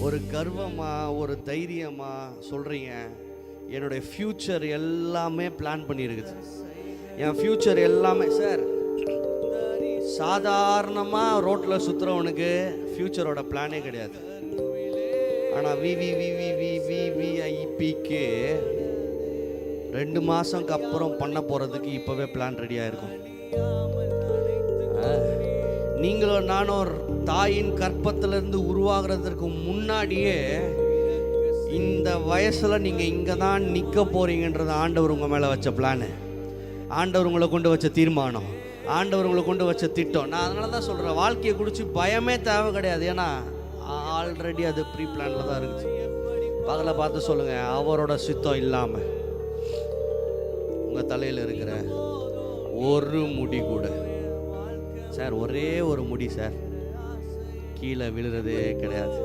ஒரு கர்வமா ஒரு தைரியமா சொல்கிறீங்க, என்னுடைய ஃப்யூச்சர் எல்லாமே பிளான் பண்ணியிருக்குது. என் ஃப்யூச்சர் எல்லாமே சார், சாதாரணமாக ரோட்டில் சுற்றுறவனுக்கு ஃப்யூச்சரோட பிளானே கிடையாது. ஆனால் விவிவிவிவிவிவிஐபிக்கு 2 மாதம்க்கு அப்புறம் பண்ண போகிறதுக்கு இப்போவே பிளான் ரெடியாக இருக்கும். நீங்களும் நானும் தாயின் கற்பத்திலிருந்து உருவாகிறதுக்கு முன்னாடியே இந்த வயசில் நீங்கள் இங்கே தான் நிற்க போகிறீங்கன்றது ஆண்டவர் உங்கள் மேலே வச்ச பிளானு, ஆண்டவர் உங்களை கொண்டு வச்ச தீர்மானம், ஆண்டவர் உங்களை கொண்டு வச்ச திட்டம். நான் அதனால தான் சொல்கிறேன், வாழ்க்கையை குறித்து பயமே தேவை கிடையாது. ஏன்னா ஆல்ரெடி அது ப்ரீ பிளானில் தான் இருக்குது. பகலை பார்த்து சொல்லுங்கள், அவரோட சித்தம் இல்லாமல் உங்கள் தலையில் இருக்கிற ஒரு முடி கூட சார், ஒரே ஒரு முடி சார் கீழே விழுறதே கிடையாது.